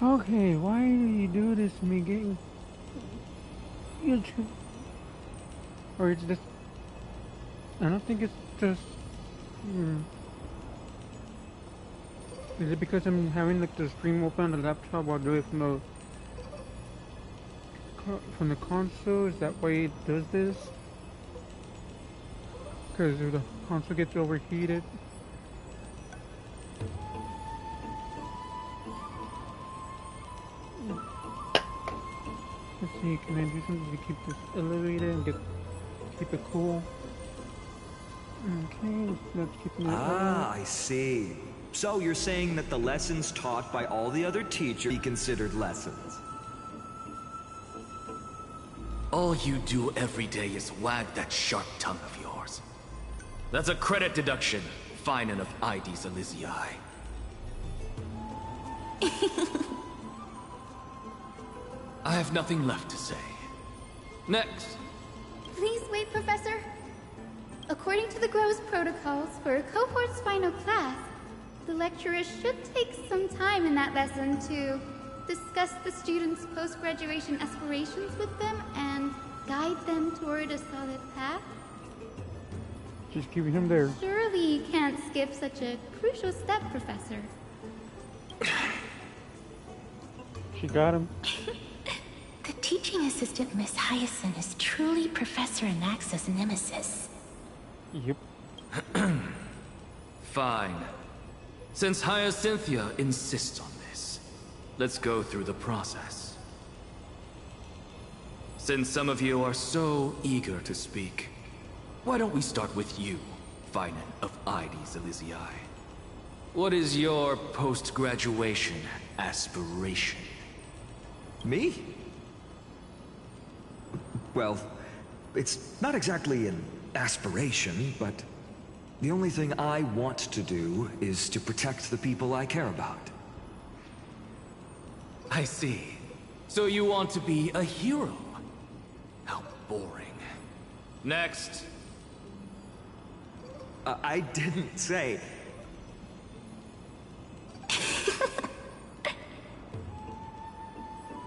Okay, why do you do this to me, gang? You or it's just... I don't think it's just... Is it because I'm having like the stream open on the laptop while doing it from the console? Is that why it does this? Because if the console gets overheated. Let's see, can I do something to keep this elevated and keep it cool? Okay, let's keep it I see. So you're saying that the lessons taught by all the other teachers be considered lessons? All you do every day is wag that sharp tongue of yours. That's a credit deduction, fine enough IDs Elysiae. I have nothing left to say. Next. Please wait, Professor. According to the Grove's protocols for a cohort's final class, the lecturer should take some time in that lesson to discuss the students' post-graduation aspirations with them and guide them toward a solid path. Just keeping him there. Surely you can't skip such a crucial step, Professor. She got him. The teaching assistant, Miss Hyacinth, is truly Professor Anaxa's nemesis. Yep. Fine. Since Hyacinthia insists on this, let's go through the process. Since some of you are so eager to speak, why don't we start with you, Finan of IDs Elysiae? What is your post-graduation aspiration? Me? Well, it's not exactly an aspiration, but the only thing I want to do is to protect the people I care about. I see. So you want to be a hero? How boring. Next. I didn't say...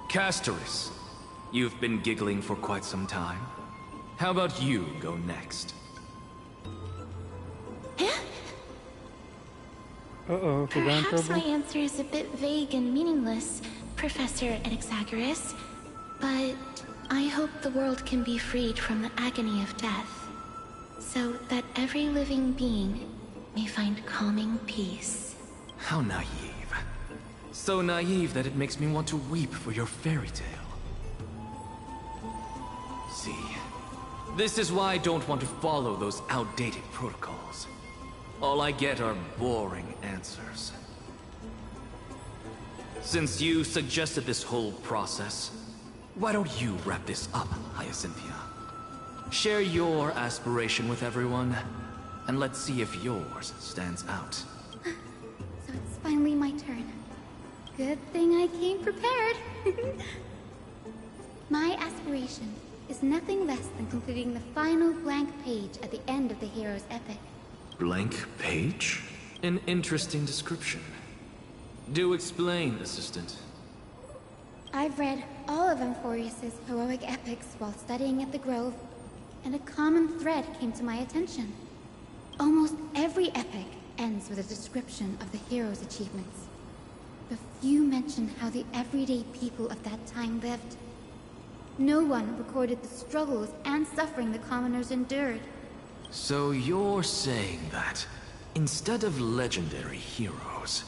Castoris, you've been giggling for quite some time. How about you go next? Uh-oh, she got in Perhaps my trouble? answer is a bit vague and meaningless, Professor Anaxagoras, but I hope the world can be freed from the agony of death, so that every living being may find calming peace. How naive. So naive that it makes me want to weep for your fairy tale. See, this is why I don't want to follow those outdated protocols. All I get are boring answers. Since you suggested this whole process, why don't you wrap this up, Hyacinthia? Share your aspiration with everyone, and let's see if yours stands out. So it's finally my turn. Good thing I came prepared. My aspiration is nothing less than completing the final blank page at the end of the hero's epic. Blank page? An interesting description. Do explain, assistant. I've read all of Amphorius's heroic epics while studying at the Grove, and a common thread came to my attention. Almost every epic ends with a description of the hero's achievements. But few mention how the everyday people of that time lived. No one recorded the struggles and suffering the commoners endured. So you're saying that, instead of legendary heroes,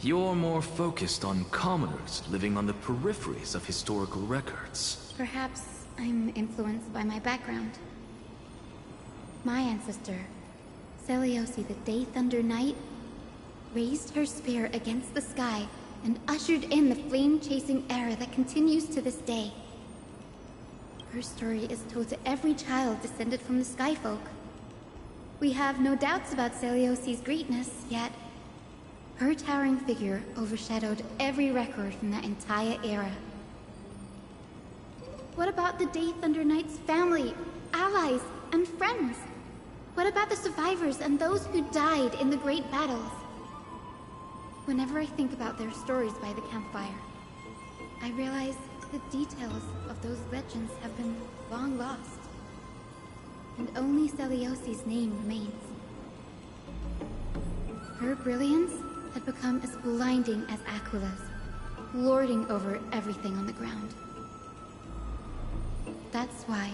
you're more focused on commoners living on the peripheries of historical records. Perhaps I'm influenced by my background. My ancestor, Seliosi the Day Thunder Knight, raised her spear against the sky and ushered in the flame-chasing era that continues to this day. Her story is told to every child descended from the Skyfolk. We have no doubts about Seliosi's greatness, yet her towering figure overshadowed every record from that entire era. What about the Day Thunder Knight's family, allies, and friends? What about the survivors and those who died in the great battles? Whenever I think about their stories by the campfire, I realize the details of those legends have been long lost. And only Celiosi's name remains. Her brilliance had become as blinding as Aquila's, lording over everything on the ground. That's why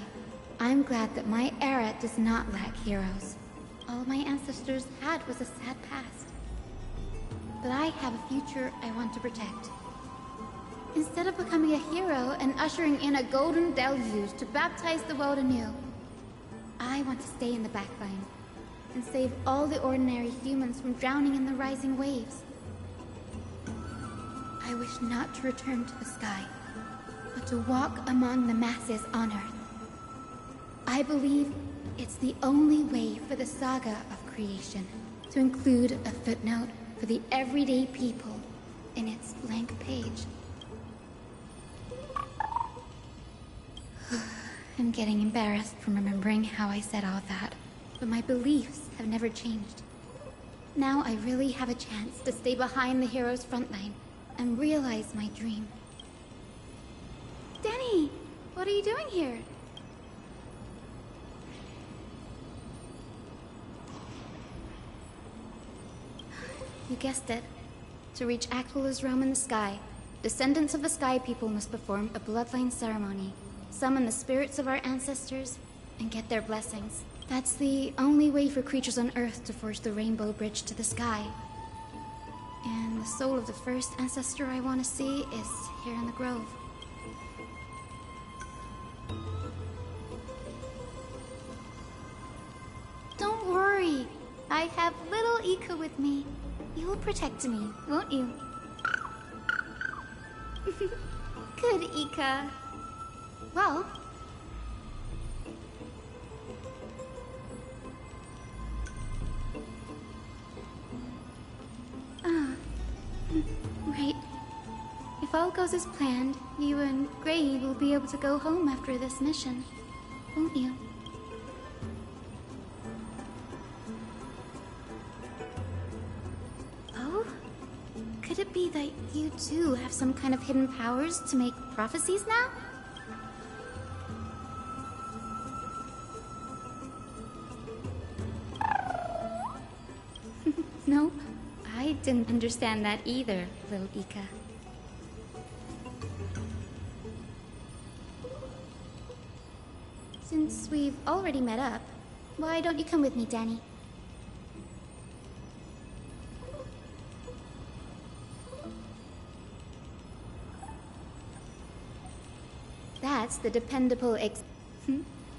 I'm glad that my era does not lack heroes. All my ancestors had was a sad past. But I have a future I want to protect. Instead of becoming a hero and ushering in a golden deluge to baptize the world anew, I want to stay in the backline and save all the ordinary humans from drowning in the rising waves. I wish not to return to the sky, but to walk among the masses on Earth. I believe it's the only way for the saga of creation to include a footnote for the everyday people in its blank page. I'm getting embarrassed from remembering how I said all that, but my beliefs have never changed. Now I really have a chance to stay behind the hero's front line and realize my dream. Danny, what are you doing here? You guessed it. To reach Aquila's realm in the sky, descendants of the Sky People must perform a bloodline ceremony, summon the spirits of our ancestors, and get their blessings. That's the only way for creatures on Earth to forge the rainbow bridge to the sky. And the soul of the first ancestor I want to see is here in the grove. Don't worry. I have little Ika with me. You will protect me, won't you? Good, Ika. Well... right. If all goes as planned, you and Gray will be able to go home after this mission, won't you? Oh? Could it be that you too have some kind of hidden powers to make prophecies now? No, I didn't understand that either, little Ika. Since we've already met up, why don't you come with me, Danny? That's the dependable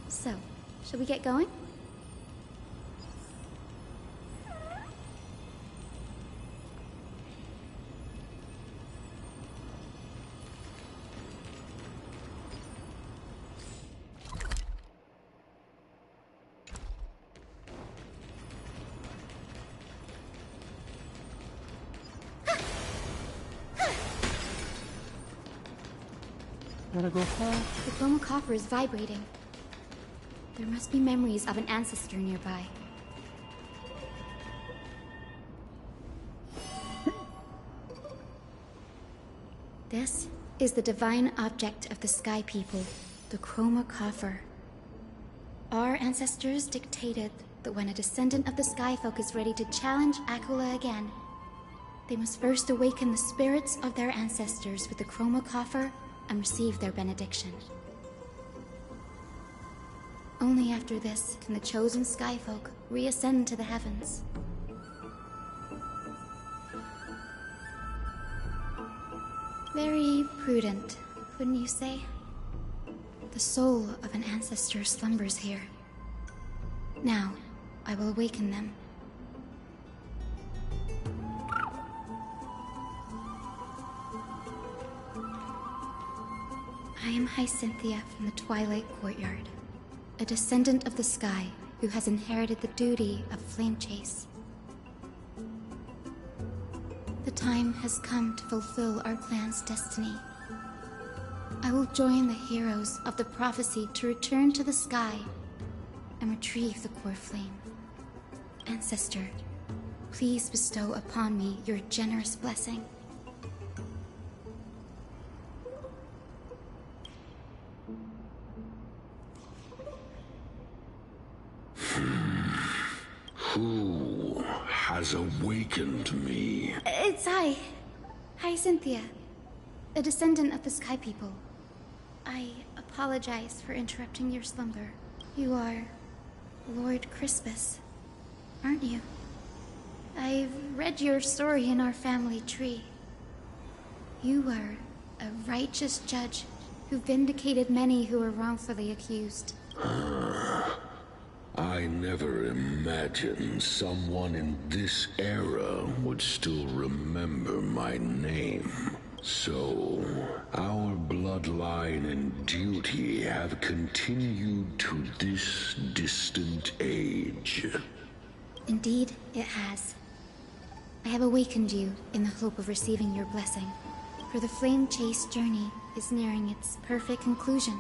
So, shall we get going? Gotta go fast. The chroma coffer is vibrating. There must be memories of an ancestor nearby. This is the divine object of the Sky People, the chroma coffer. Our ancestors dictated that when a descendant of the Skyfolk is ready to challenge Aquila again, they must first awaken the spirits of their ancestors with the chroma coffer and receive their benediction. Only after this can the chosen Skyfolk reascend to the heavens. Very prudent, wouldn't you say? The soul of an ancestor slumbers here. Now, I will awaken them. I am Hyacinthia from the Twilight Courtyard, a descendant of the sky who has inherited the duty of flame chase. The time has come to fulfill our clan's destiny. I will join the heroes of the prophecy to return to the sky and retrieve the core flame. Ancestor, please bestow upon me your generous blessing. Who has awakened me? It's I. Hi, Cynthia. A descendant of the Sky People. I apologize for interrupting your slumber. You are Lord Crispus, aren't you? I've read your story in our family tree. You were a righteous judge who vindicated many who were wrongfully accused. I never imagined someone in this era would still remember my name. So, our bloodline and duty have continued to this distant age. Indeed, it has. I have awakened you in the hope of receiving your blessing, for the Flame Chase journey is nearing its perfect conclusion.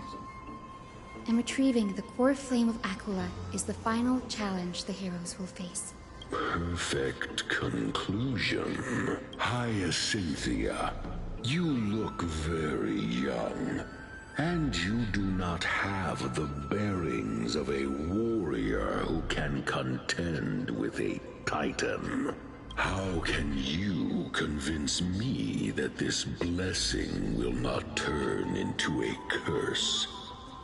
And retrieving the core flame of Aquila is the final challenge the heroes will face. Perfect conclusion. Hyacinthia, you look very young, and you do not have the bearings of a warrior who can contend with a titan. How can you convince me that this blessing will not turn into a curse,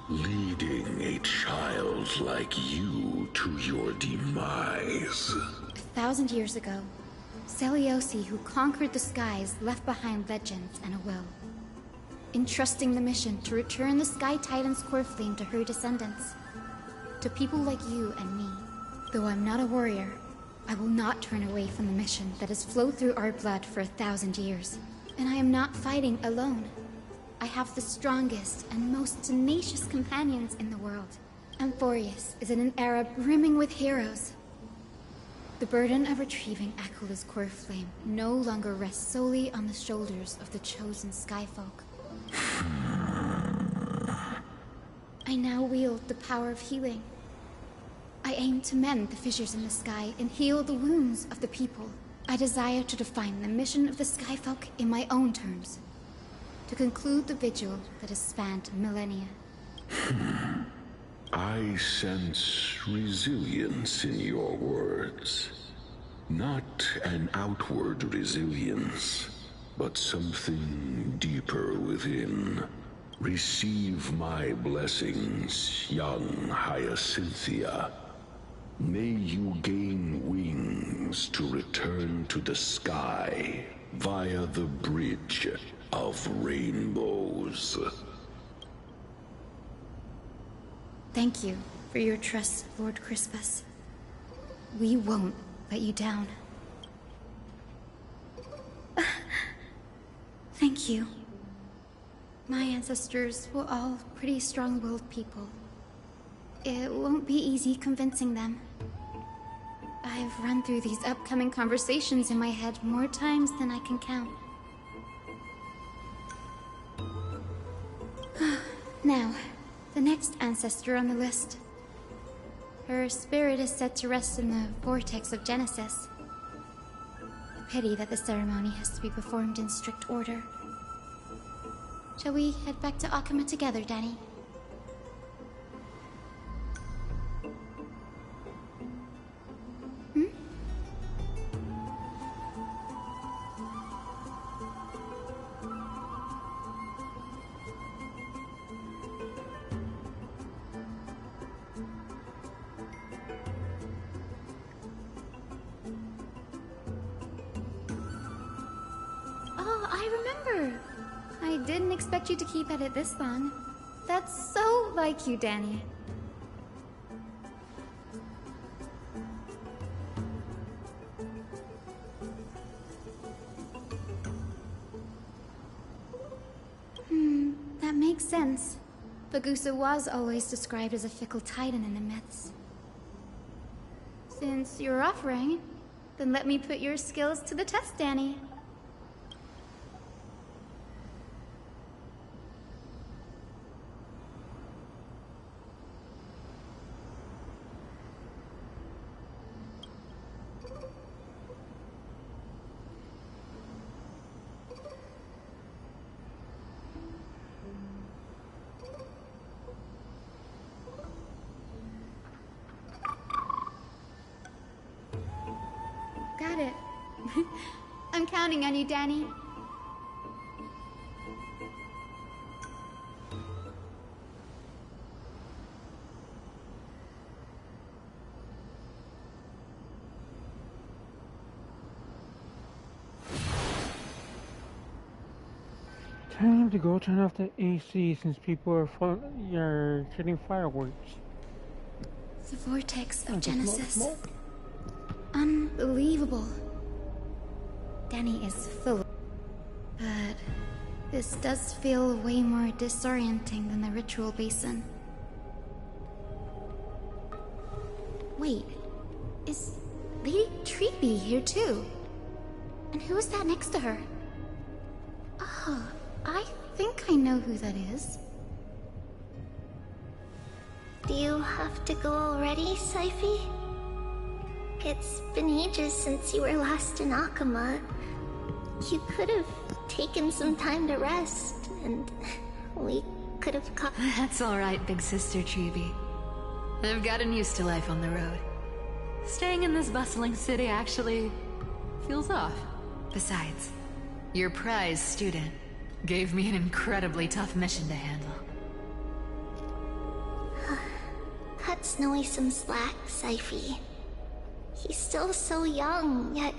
leading a child like you to your demise? 1,000 years ago, Seliosi, who conquered the skies, left behind legends and a will, entrusting the mission to return the Sky Titan's core flame to her descendants, to people like you and me. Though I'm not a warrior, I will not turn away from the mission that has flowed through our blood for 1,000 years. And I am not fighting alone. I have the strongest and most tenacious companions in the world. Amphorius is in an era brimming with heroes. The burden of retrieving Aquila's core flame no longer rests solely on the shoulders of the chosen Skyfolk. I now wield the power of healing. I aim to mend the fissures in the sky and heal the wounds of the people. I desire to define the mission of the Skyfolk in my own terms, to conclude the vigil that has spanned millennia. I sense resilience in your words. Not an outward resilience, but something deeper within. Receive my blessings, young Hyacinthia. May you gain wings to return to the sky via the bridge of rainbows. Thank you for your trust, Lord Crispus. We won't let you down. Thank you. My ancestors were all pretty strong-willed people. It won't be easy convincing them. I've run through these upcoming conversations in my head more times than I can count. Now, the next ancestor on the list. Her spirit is said to rest in the vortex of Genesis. A pity that the ceremony has to be performed in strict order. Shall we head back to Akama together, Danny? Oh, I remember! I didn't expect you to keep at it this long. That's so like you, Danny. That makes sense. Bagusa was always described as a fickle titan in the myths. Since you're offering, then let me put your skills to the test, Danny. I'm counting on you, Danny. Time to go turn off the AC since people are shooting fireworks. The vortex of Oh, Genesis. smoke. Unbelievable. Danny is full. But this does feel way more disorienting than the ritual basin. Wait, is Lady Treeby here too? And who is that next to her? Oh, I think I know who that is. Do you have to go already, Saifi? It's been ages since you were last in Akama. You could have taken some time to rest, and we could have caught— That's alright, big sister Treeby. I've gotten used to life on the road. Staying in this bustling city actually feels off. Besides, your prize student gave me an incredibly tough mission to handle. Cut Snowy some slack, Saifi. He's still so young, yet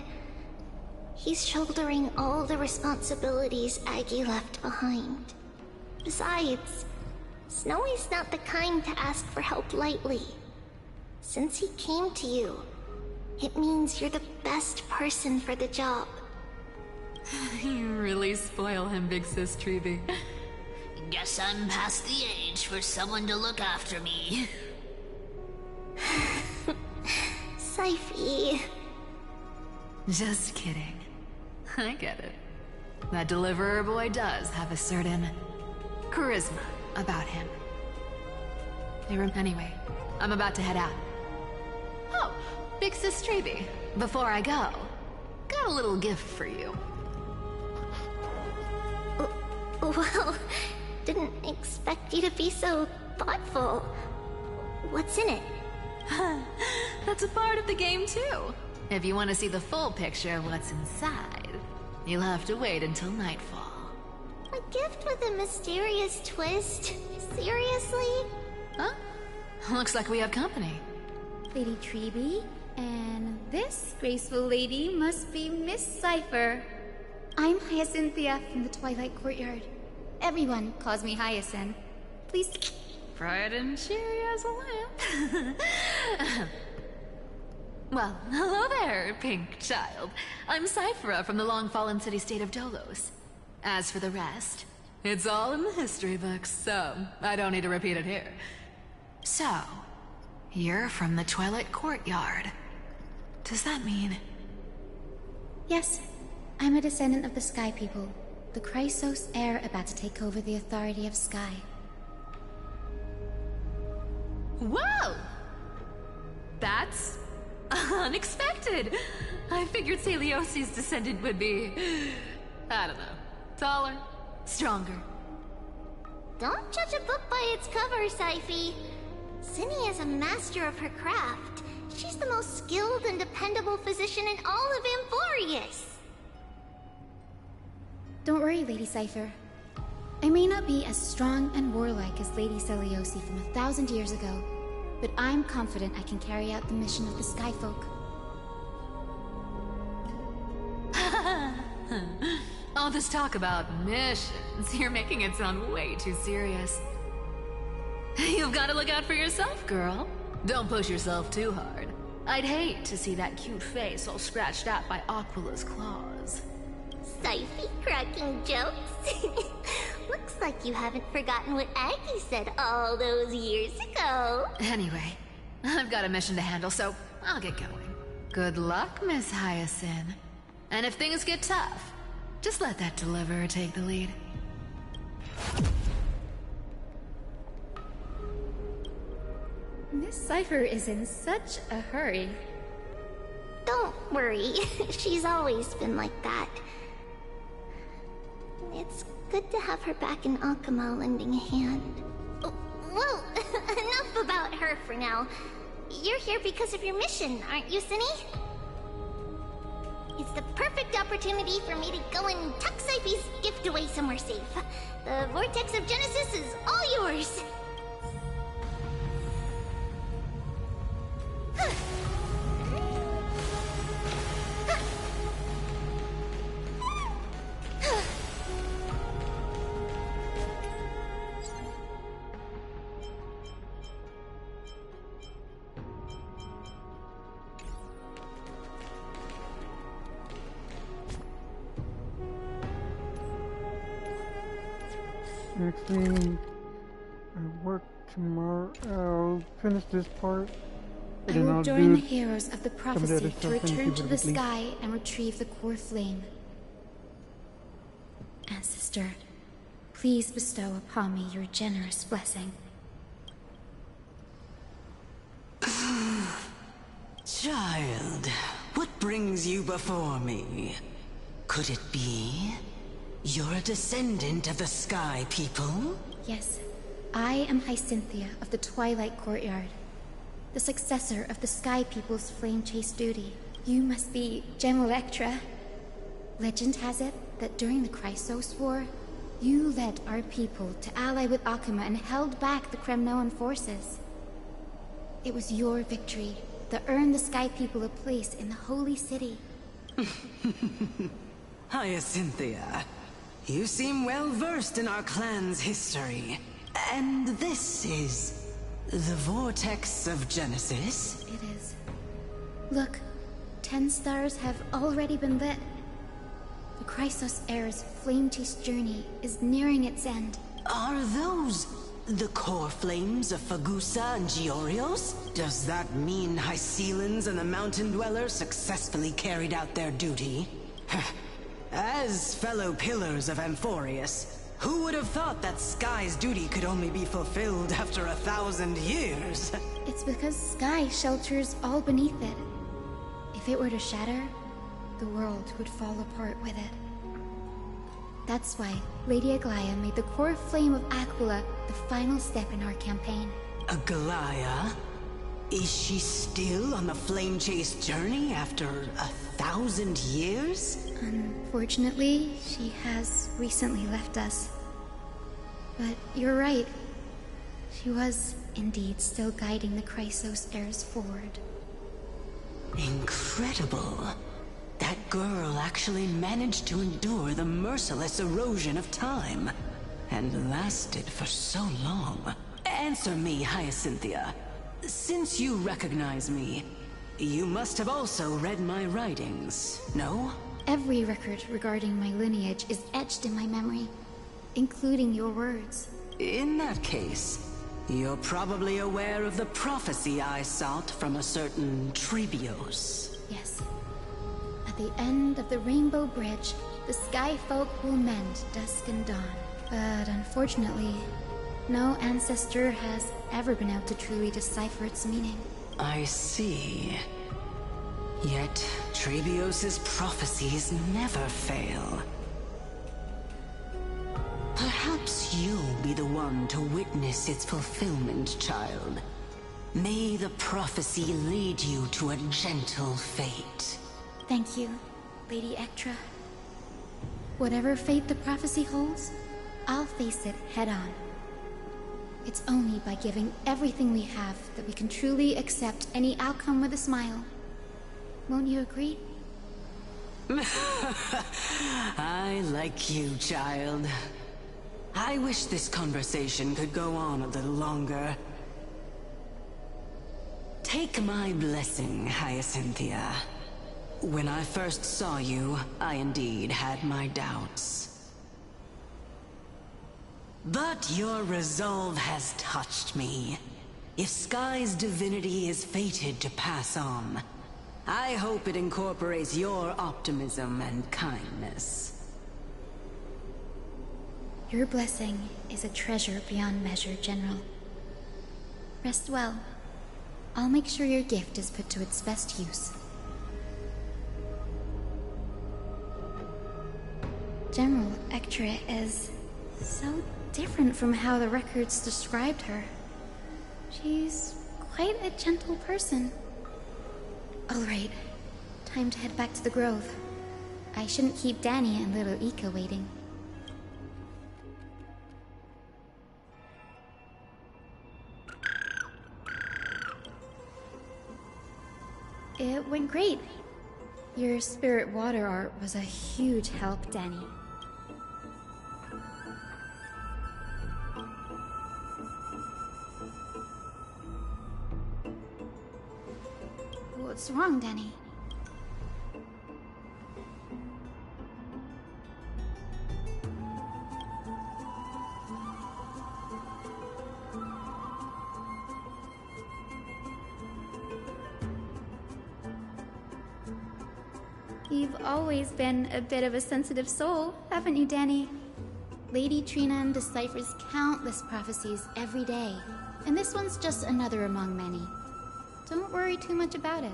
he's shouldering all the responsibilities Aggie left behind. Besides, Snowy's not the kind to ask for help lightly. Since he came to you, it means you're the best person for the job. You really spoil him, big sis Treeby. Guess I'm past the age for someone to look after me. Saifi. Just kidding. I get it. That deliverer boy does have a certain charisma about him. Anyway, I'm about to head out. Oh, big sis Treeby. Before I go, got a little gift for you. Well, didn't expect you to be so thoughtful. What's in it? That's a part of the game too. If you want to see the full picture of what's inside, you'll have to wait until nightfall. A gift with a mysterious twist? Seriously? Huh? Looks like we have company. Lady Treeby, and this graceful lady must be Miss Cypher. I'm Hyacinthia from the Twilight Courtyard. Everyone calls me Hyacinth. Please. Bright and cheery as a lamp. Well, hello there, pink child. I'm Cyphera from the long-fallen city-state of Dolos. As for the rest, it's all in the history books, so I don't need to repeat it here. So, you're from the Twilight Courtyard. Does that mean? Yes, I'm a descendant of the Sky People, the Chrysos heir about to take over the authority of Sky. Whoa! That's unexpected. I figured Celiosi's descendant would be, I don't know, taller, stronger. Don't judge a book by its cover, Saifi. Cinny is a master of her craft. She's the most skilled and dependable physician in all of Amphorius. Don't worry, Lady Cypher. I may not be as strong and warlike as Lady Celiosi from 1,000 years ago, but I'm confident I can carry out the mission of the Skyfolk. All this talk about missions, you're making it sound way too serious. You've got to look out for yourself, girl. Don't push yourself too hard. I'd hate to see that cute face all scratched out by Aquila's claws. Saifi cracking jokes? Looks like you haven't forgotten what Aggie said all those years ago. Anyway, I've got a mission to handle, so I'll get going. Good luck, Miss Hyacinth. And if things get tough, just let that deliverer take the lead. Miss Cypher is in such a hurry. Don't worry, she's always been like that. It's good to have her back in Akama lending a hand. Well, enough about her for now. You're here because of your mission, aren't you, Cinny? Is the perfect opportunity for me to go and tuck Siphi's gift away somewhere safe. The Vortex of Genesis is all yours. Next thing, I work tomorrow. I'll finish this part. I And then will I'll join the do heroes of the some of prophecy other to stuff and return keep to it the complete. sky and retrieve the core flame. Ancestor, please bestow upon me your generous blessing. Child, what brings you before me? Could it be you're a descendant of the Sky People? Yes, I am Hyacinthia of the Twilight Courtyard, the successor of the Sky People's flame chase duty. You must be Gem Electra. Legend has it that during the Chrysos War, you led our people to ally with Akuma and held back the Kremnoan forces. It was your victory that earned the Sky People a place in the Holy City. Hyacinthia, you seem well versed in our clan's history. And this is the Vortex of Genesis? It is. Look, 10 stars have already been lit. The Chrysos Heir's flame-chase journey is nearing its end. Are those the core flames of Fagusa and Giorios? Does that mean Hycelans and the Mountain Dwellers successfully carried out their duty? As fellow pillars of Amphorius, who would have thought that Sky's duty could only be fulfilled after 1,000 years? It's because Sky shelters all beneath it. If it were to shatter, the world would fall apart with it. That's why Lady Aglaya made the core flame of Aquila the final step in our campaign. Aglaya? Is she still on the flame chase journey after 1,000 years? Unfortunately, she has recently left us. But you're right. She was indeed still guiding the Chrysos heirs forward. Incredible. That girl actually managed to endure the merciless erosion of time. And lasted for so long. Answer me, Hyacinthia. Since you recognize me, you must have also read my writings, no? Every record regarding my lineage is etched in my memory, including your words. In that case, you're probably aware of the prophecy I sought from a certain Trebios. Yes. At the end of the Rainbow Bridge, the Sky Folk will mend dusk and dawn. But unfortunately, no ancestor has ever been able to truly decipher its meaning. I see. Yet, Trebios' prophecies never fail. Perhaps you'll be the one to witness its fulfillment, child. May the prophecy lead you to a gentle fate. Thank you, Lady Ectra. Whatever fate the prophecy holds, I'll face it head-on. It's only by giving everything we have that we can truly accept any outcome with a smile. Won't you agree? I like you, child. I wish this conversation could go on a little longer. Take my blessing, Hyacinthia. When I first saw you, I indeed had my doubts. But your resolve has touched me. If Sky's divinity is fated to pass on, I hope it incorporates your optimism and kindness. Your blessing is a treasure beyond measure, General. Rest well. I'll make sure your gift is put to its best use. General Ectra is so different from how the records described her. She's quite a gentle person. All right, time to head back to the Grove. I shouldn't keep Danny and little Ika waiting. It went great. Your spirit water art was a huge help, Danny. What's wrong, Danny? You've always been a bit of a sensitive soul, haven't you, Danny? Lady Trinan deciphers countless prophecies every day, and this one's just another among many. Don't worry too much about it.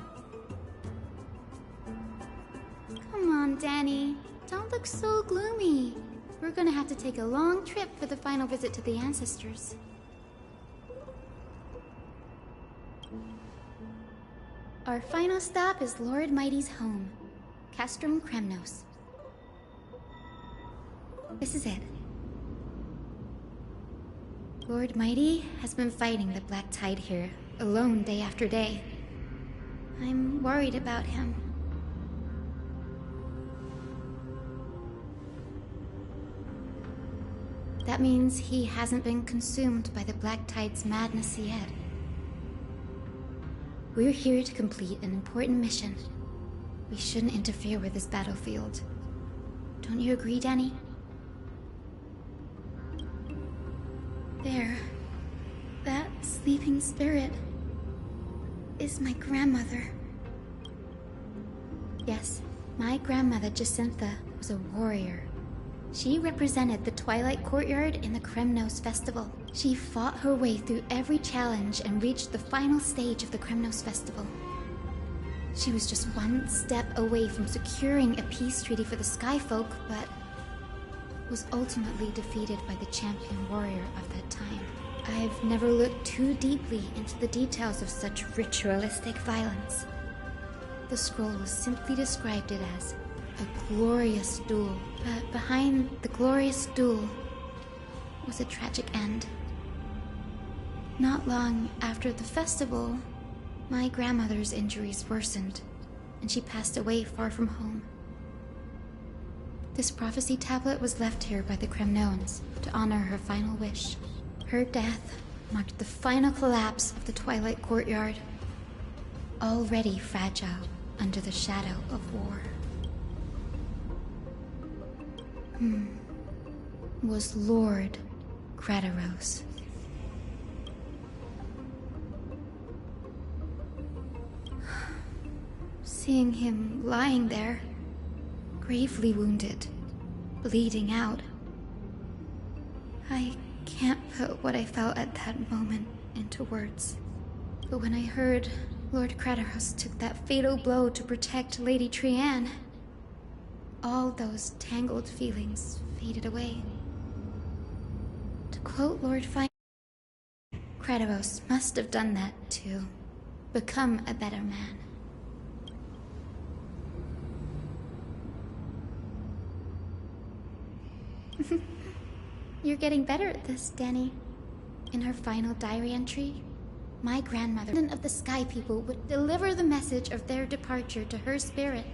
Come on, Danny. Don't look so gloomy. We're gonna have to take a long trip for the final visit to the ancestors. Our final stop is Lord Mighty's home, Castrum Kremnos. This is it. Lord Mighty has been fighting the Black Tide here, alone day after day. I'm worried about him. That means he hasn't been consumed by the Black Tide's madness yet. We're here to complete an important mission. We shouldn't interfere with this battlefield. Don't you agree, Danny? There. That sleeping spirit is my grandmother. Yes, my grandmother Jacintha was a warrior. She represented the Twilight Courtyard in the Kremnos Festival. She fought her way through every challenge and reached the final stage of the Kremnos Festival. She was just one step away from securing a peace treaty for the Skyfolk, but was ultimately defeated by the champion warrior of that time. I've never looked too deeply into the details of such ritualistic violence. The scroll simply described it as a glorious duel, but behind the glorious duel was a tragic end. Not long after the festival, my grandmother's injuries worsened, and she passed away far from home. This prophecy tablet was left here by the Kremnoans to honor her final wish. Her death marked the final collapse of the Twilight Courtyard, already fragile under the shadow of war. Was Lord Kratos. Seeing him lying there, gravely wounded, bleeding out, I can't put what I felt at that moment into words. But when I heard Lord Kratos took that fatal blow to protect Lady Trian, all those tangled feelings faded away. To quote Lord Fine, Kratos must have done that to become a better man. You're getting better at this, Danny. In her final diary entry, my grandmother of the Sky People would deliver the message of their departure to her spirit.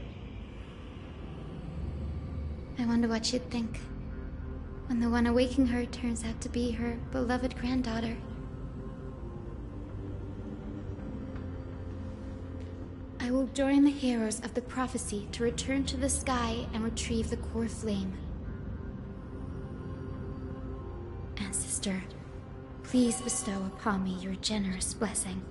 I wonder what she'd think when the one awaking her turns out to be her beloved granddaughter. I will join the heroes of the prophecy to return to the sky and retrieve the core flame. Ancestor, please bestow upon me your generous blessing.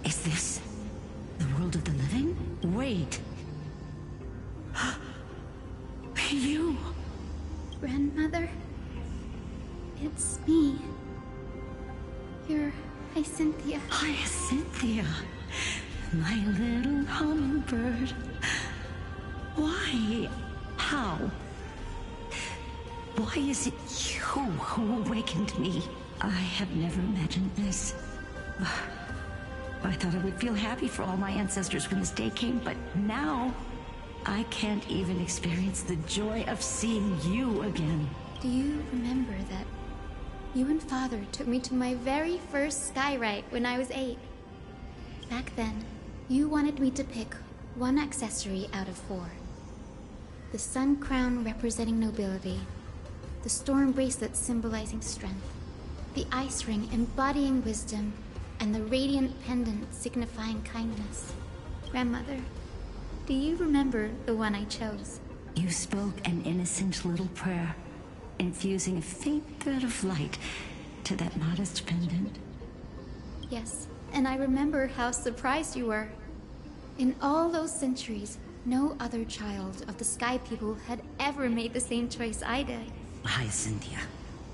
Is this the world of the living? Wait. You... Grandmother? It's me. You're Hyacinthia. Hyacinthia. My little hummingbird. Why? How? Why is it you who awakened me? I have never imagined this. I thought I would feel happy for all my ancestors when this day came, but now I can't even experience the joy of seeing you again. Do you remember that you and Father took me to my very first sky rite when I was 8? Back then, you wanted me to pick one accessory out of 4. The sun crown representing nobility, the storm bracelet symbolizing strength, the ice ring embodying wisdom, and the radiant pendant signifying kindness. Grandmother, do you remember the one I chose? You spoke an innocent little prayer, infusing a faint thread of light to that modest pendant. Yes, and I remember how surprised you were. In all those centuries, no other child of the Sky People had ever made the same choice I did. Hyacinthia,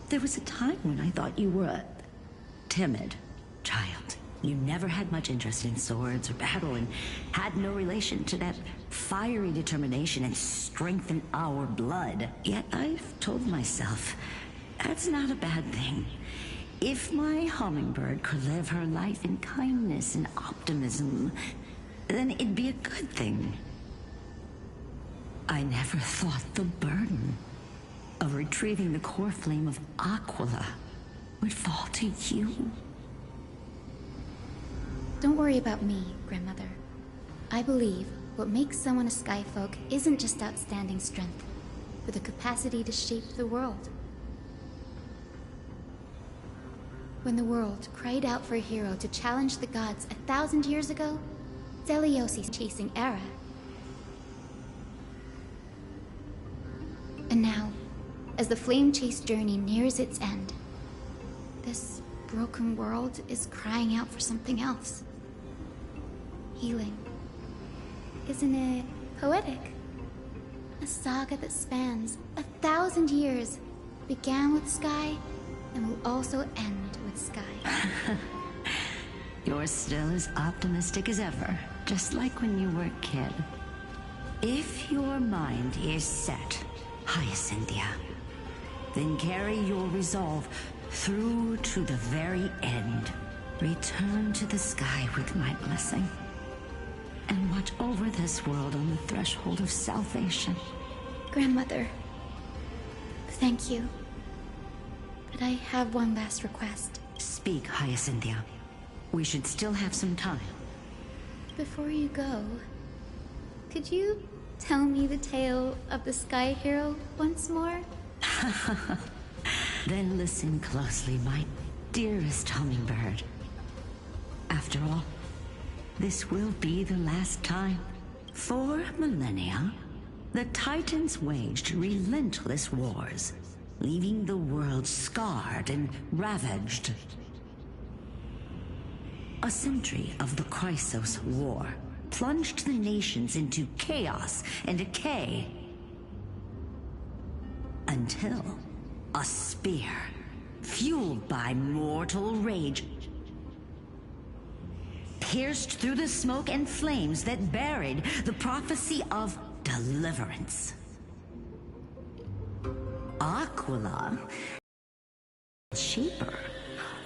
there was a time when I thought you were a timid child. You never had much interest in swords or battle and had no relation to that fiery determination and strength in our blood. Yet I've told myself, that's not a bad thing. If my hummingbird could live her life in kindness and optimism, then it'd be a good thing. I never thought the burden of retrieving the core flame of Aquila would fall to you. Don't worry about me, Grandmother. I believe what makes someone a Skyfolk isn't just outstanding strength, but the capacity to shape the world. When the world cried out for a hero to challenge the gods 1,000 years ago, Celiosi's chasing Era. And now, as the flame chase journey nears its end, this broken world is crying out for something else. Healing. Isn't it poetic? A saga that spans 1,000 years, began with Sky, and will also end with Sky. You're still as optimistic as ever, just like when you were a kid. If your mind is set, Hyacinthia, then carry your resolve through to the very end. Return to the sky with my blessing, and watch over this world on the threshold of salvation. Grandmother, thank you. But I have one last request. Speak, Hyacinthia. We should still have some time. Before you go, could you tell me the tale of the Sky Hero once more? Then listen closely, my dearest hummingbird. After all, this will be the last time. For millennia, the Titans waged relentless wars, leaving the world scarred and ravaged. A century of the Chrysos War plunged the nations into chaos and decay, until a spear, fueled by mortal rage, pierced through the smoke and flames that buried the prophecy of deliverance. Aquila, Shaper,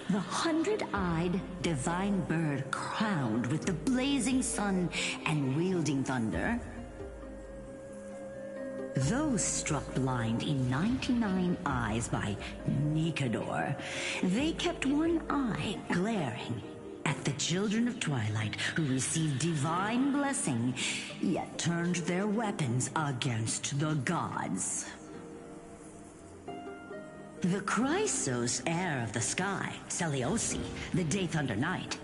the 100-eyed divine bird crowned with the blazing sun and wielding thunder. Those struck blind in 99 eyes by Nikador, they kept one eye glaring at the children of Twilight who received divine blessing, yet turned their weapons against the gods. The Chrysos heir of the sky, Celiosi, the Day Thunder Knight,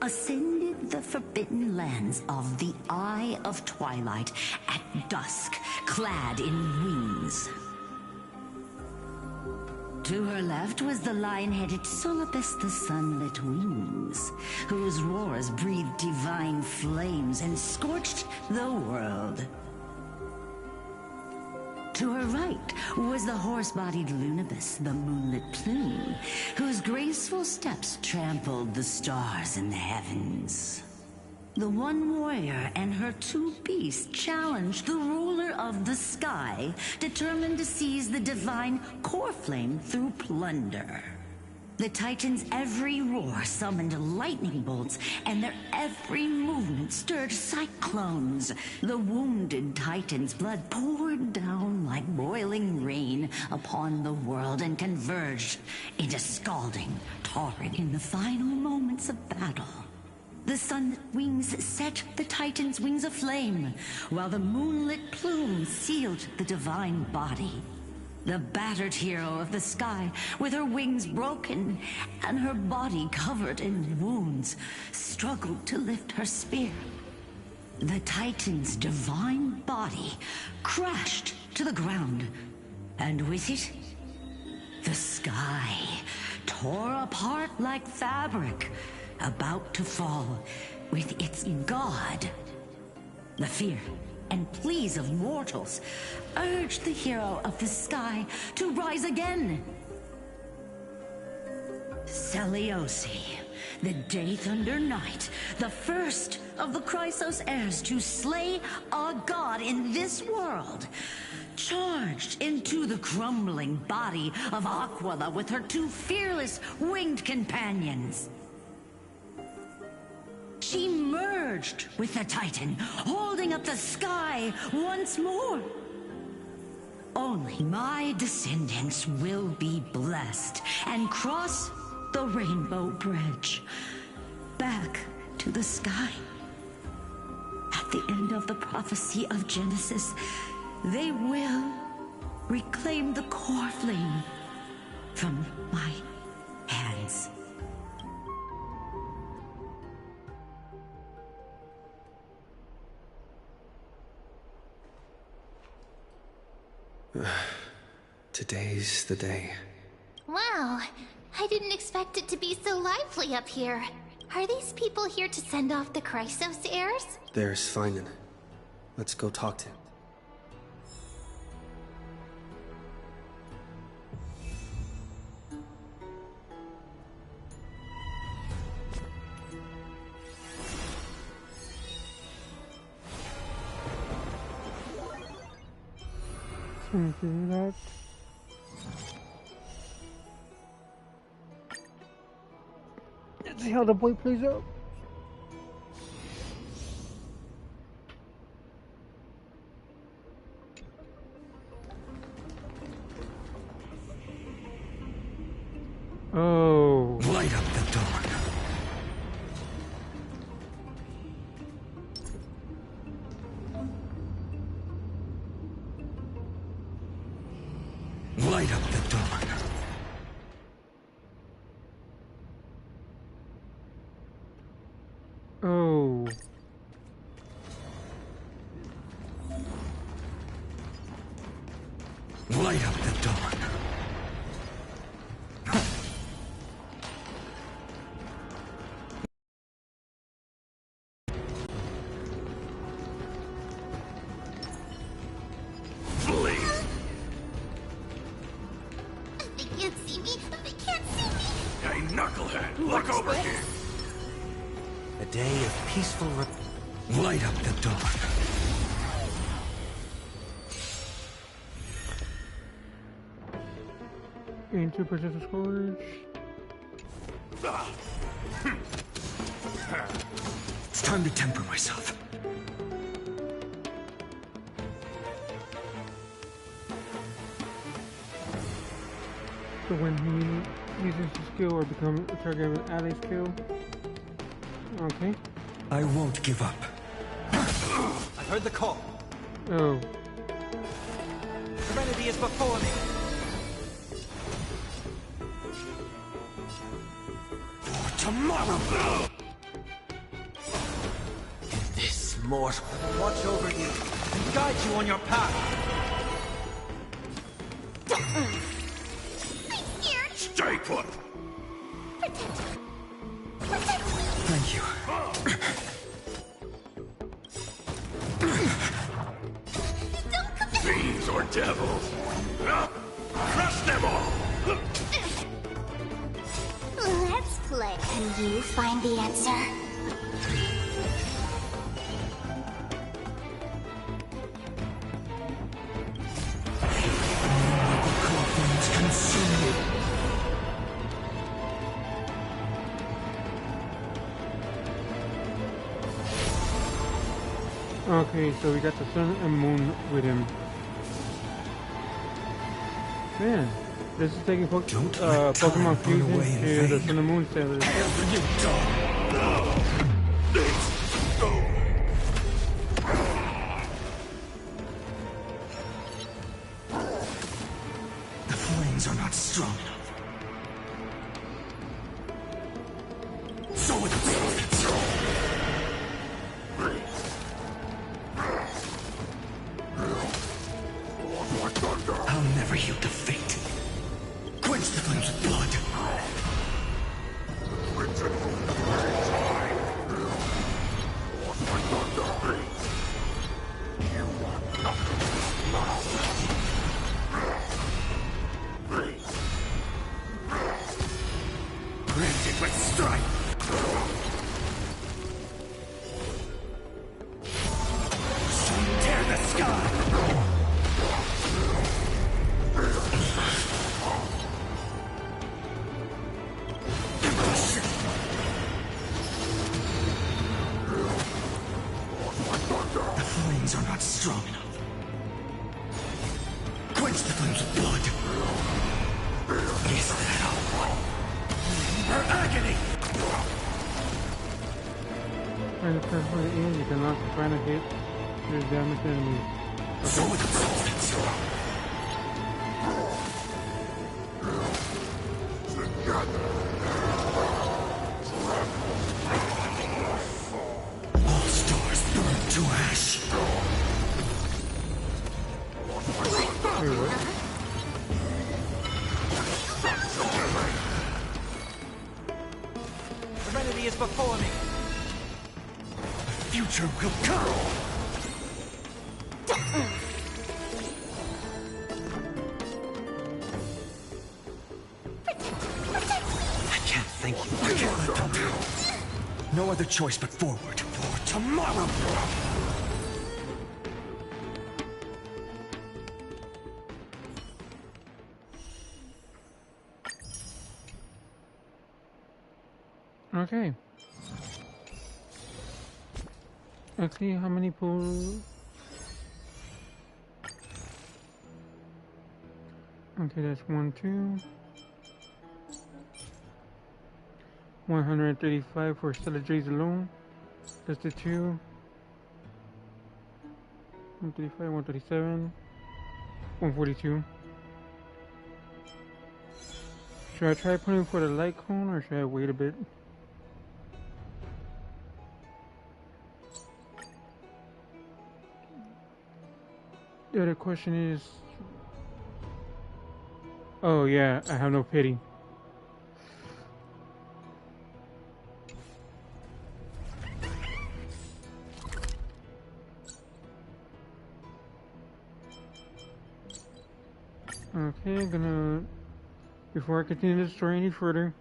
ascended the forbidden lands of the Eye of Twilight at dusk, clad in wings. To her left was the lion-headed Solibus the Sunlit Wings, whose roars breathed divine flames and scorched the world. To her right was the horse-bodied Lunibus, the Moonlit Plume, whose graceful steps trampled the stars in the heavens. The one warrior and her two beasts challenged the ruler of the sky, determined to seize the divine core flame through plunder. The Titans' every roar summoned lightning bolts, and their every movement stirred cyclones. The wounded Titans' blood poured down like boiling rain upon the world and converged into scalding torrent in the final moments of battle. The sun's wings set the Titan's wings aflame, while the moonlit plume sealed the divine body. The battered hero of the sky, with her wings broken and her body covered in wounds, struggled to lift her spear. The Titan's divine body crashed to the ground, and with it, the sky tore apart like fabric, about to fall with its god. The fear and pleas of mortals urged the hero of the sky to rise again. Seliosi, the Day Thunder Knight, the first of the Chrysos heirs to slay a god in this world, charged into the crumbling body of Aquila with her two fearless winged companions. She merged with the Titan, holding up the sky once more. Only my descendants will be blessed and cross the Rainbow Bridge back to the sky. At the end of the prophecy of Genesis, they will reclaim the core flame from my hands. Today's the day. Wow, I didn't expect it to be so lively up here. Are these people here to send off the Chrysos heirs? There's Finan. Let's go talk to him. Can you do that? Let's see how the boy plays out. Oh. Light up the dawn. Light up the dawn. Oh. Light up the dawn. Look over here. A day of peaceful Light up the dawn. Gain 2% of storage. It's time to temper myself. So when he uses his skill or become a target of an ally skill. Okay. I won't give up. I heard the call. Oh. Serenity is before me. For tomorrow. This mortal will watch over you and guide you on your path. Stay put. Thank you. Fiends or devils? Crush them all! Let's play. Can you find the answer? Okay, so we got the sun and moon with him. Man, this is taking Pokemon Fusion to the Sun and Moon sailors. The flames are not strong enough. So it I'll never yield to fate. Quench the flames with blood. Granted with strife. Tear the sky. The flames are not strong enough. Quench the flames with blood. Is that all? Her agony! Trying to press for the end, you can launch the final hit. There's damage enemies. So it all stars burn to ash. Wait, what? Serenity is before me. The future will come. I can't thank you. I can't let them down. No other choice but forward for tomorrow. Okay. Let's see how many pools. Okay, that's 1, 2. 135 for Stella J's alone. That's the 2. 135, 137. 142. Should I try putting for the light cone or should I wait a bit? The other question is... Oh yeah, I have no pity. Okay, before I continue the story any further,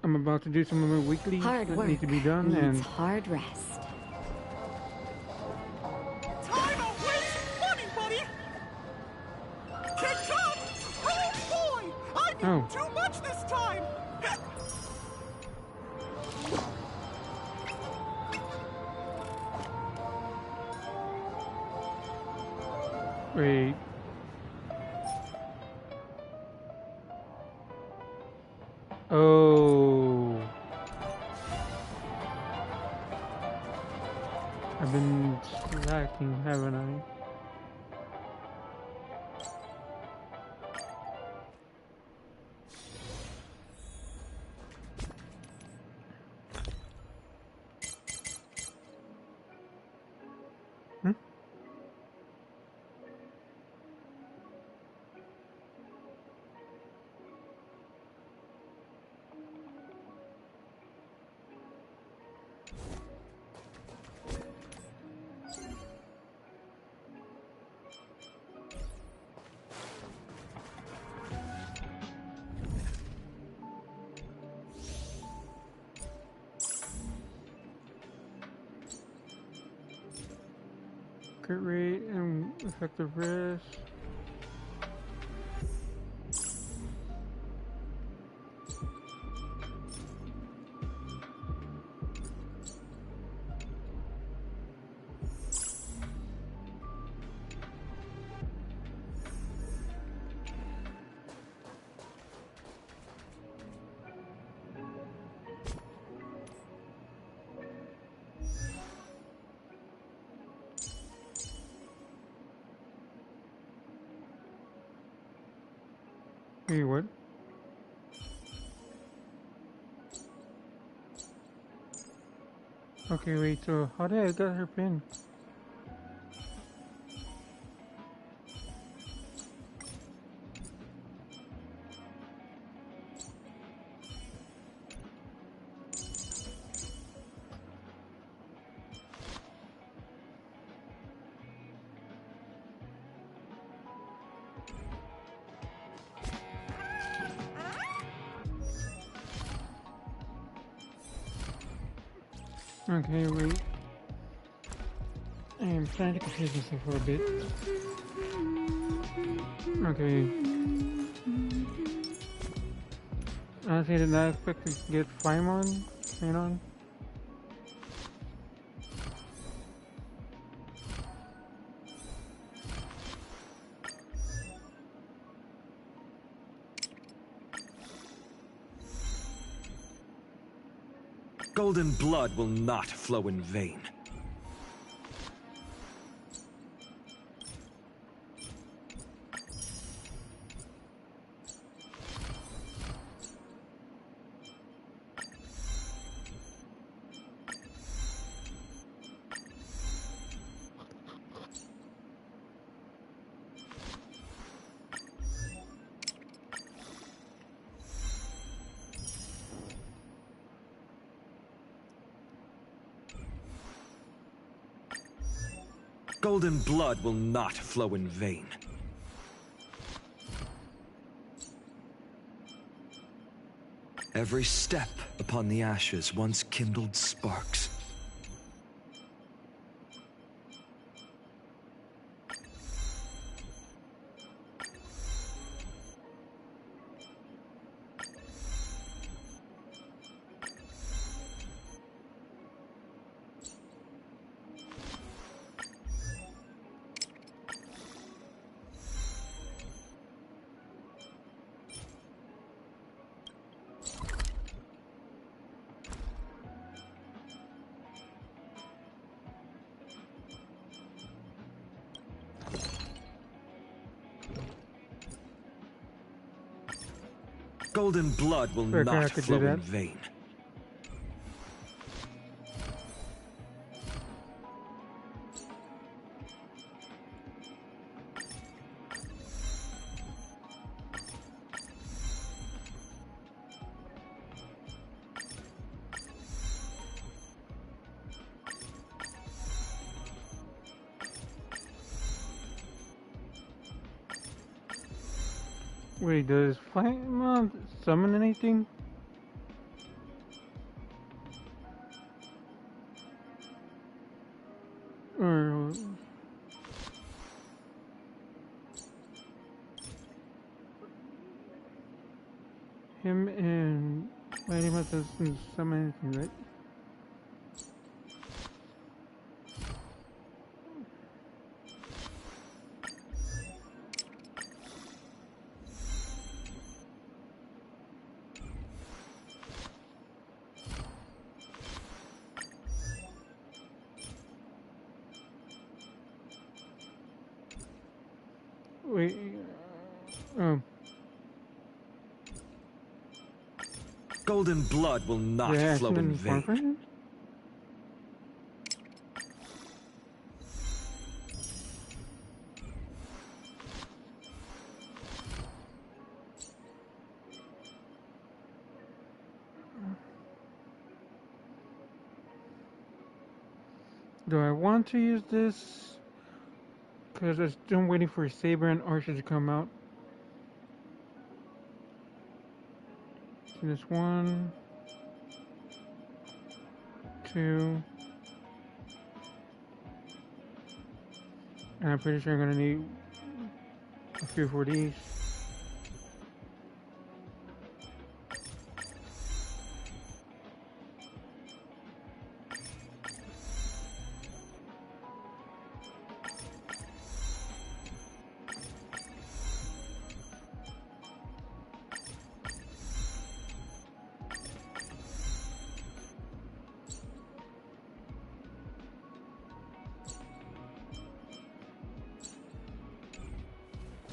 I'm about to do some of my weeklies that need to be done and hard rest. Time of waste money, buddy! Catch up! Oh boy! I did too much this time! Wait. Oh. I've been slacking, haven't I? Crit rate and effective rest. Okay, what? Okay, wait, so how did I get her pin? Okay, wait. I am trying to confuse myself for a bit. Okay. Honestly, I did not expect to get Paimon, on. Golden blood will not flow in vain. Golden blood will not flow in vain. Every step upon the ashes once kindled sparks. Golden blood will not flow in vain. Wait, does Paimon summon anything? Or him and Paimon doesn't summon anything, right? Wait, Golden blood will not flow in vain. Do I want to use this? Because I'm still waiting for Saber and Archer to come out. So this 1, 2, and I'm pretty sure I'm gonna need a few for these.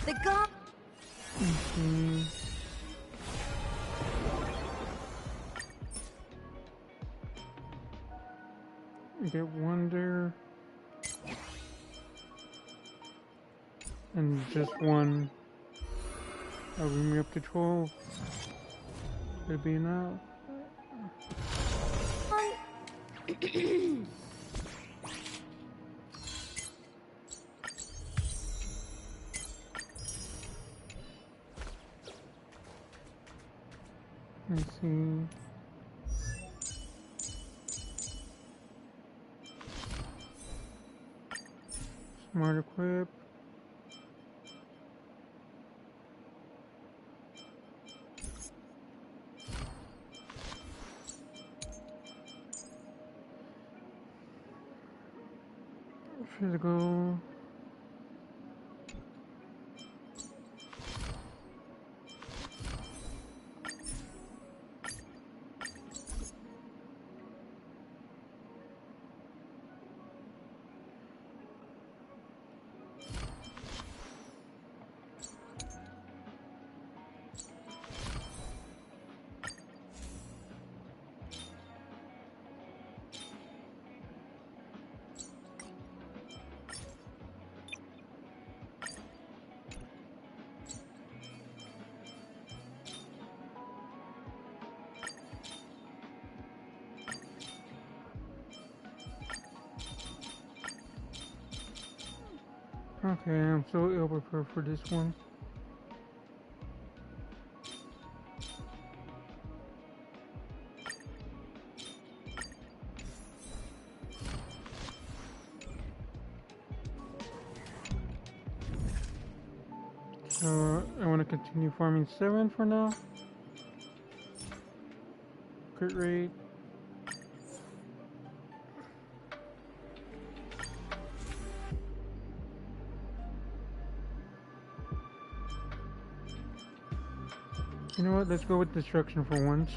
The god. Mm-hmm. Get one there. And just one. That'll bring me up to 12. It'll be enough. Let's see. Smart equip. Physical. Okay, I'm so ill prepared for this one. So I want to continue farming 7 for now. Crit rate. You know what? Let's go with destruction for once.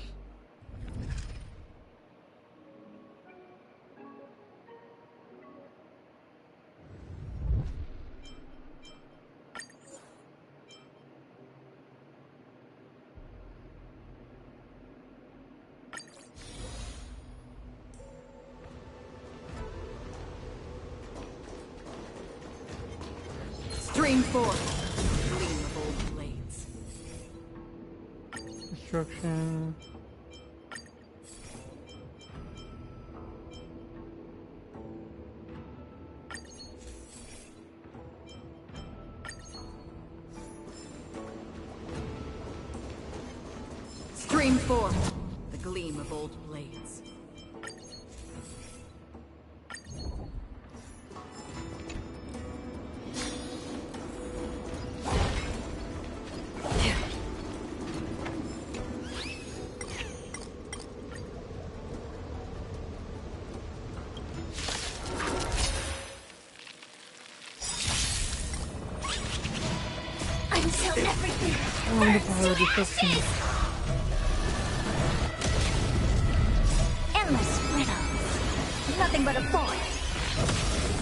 Stream 4. Gleam of old blades. Destruction. Stream 4. The gleam of old blades. Until everything Wonderful destruction. endless riddles. Nothing but a void.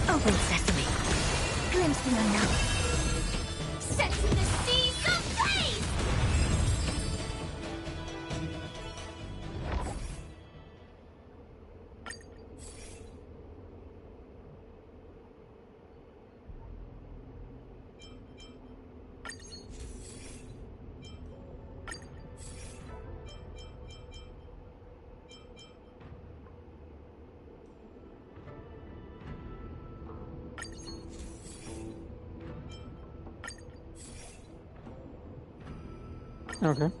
Open sesame. Glimpse the unknown. Sets in the seas of faith! Okay.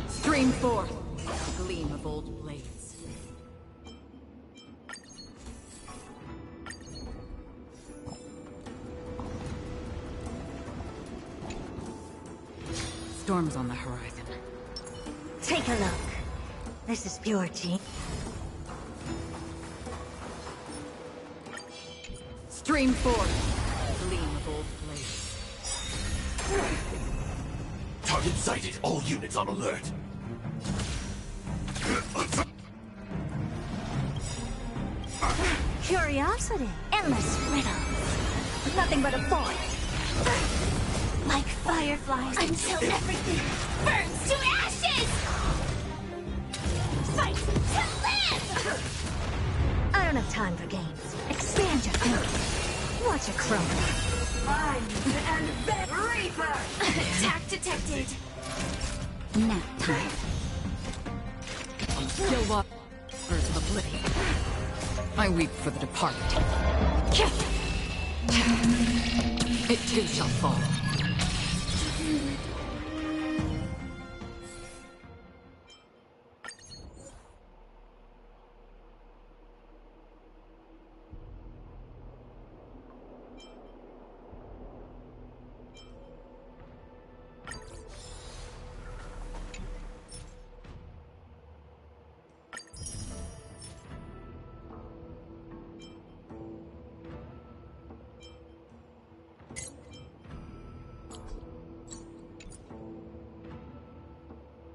Stream 4. The gleam of old blades. Storm's on the horizon. Take a look. This is purity. Stream 4. Gleam of old blades. Target sighted. All units on alert. Curiosity. Endless riddles. Nothing but a void. Like fireflies until everything burns to ashes! Fight to live! I don't have time for games. Expand your thinking. Watch it crumble. I'm an event reaper! Attack detected. Nap time. Still waters of oblivion. I weep for the departed. It too shall fall.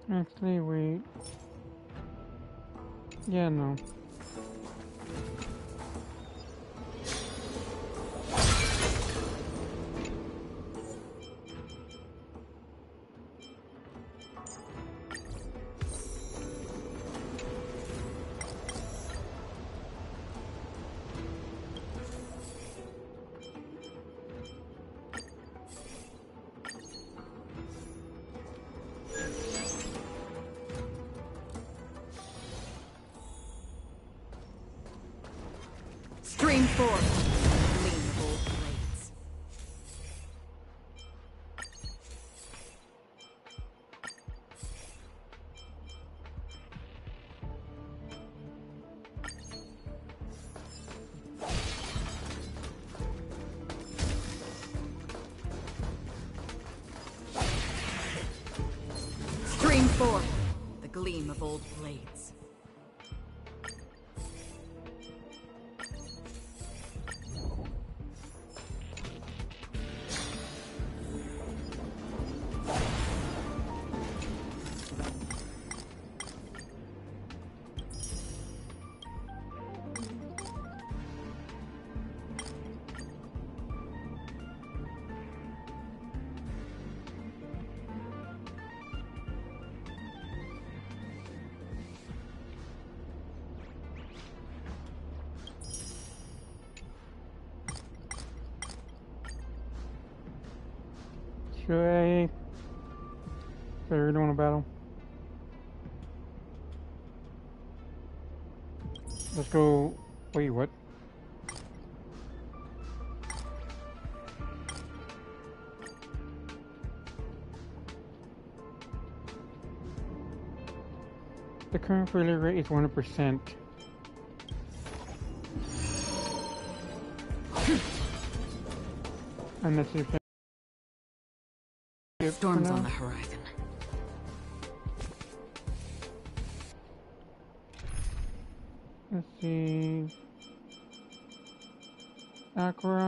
Actually, wait. Yeah, no. Stream forth, gleam of old blades. Stream forth, the gleam of old blades. Should I? So we're doing a battle. Let's go. Wait, what? The current failure rate is 100%. And that's it. Storms on the horizon. Let's see. Aquaron.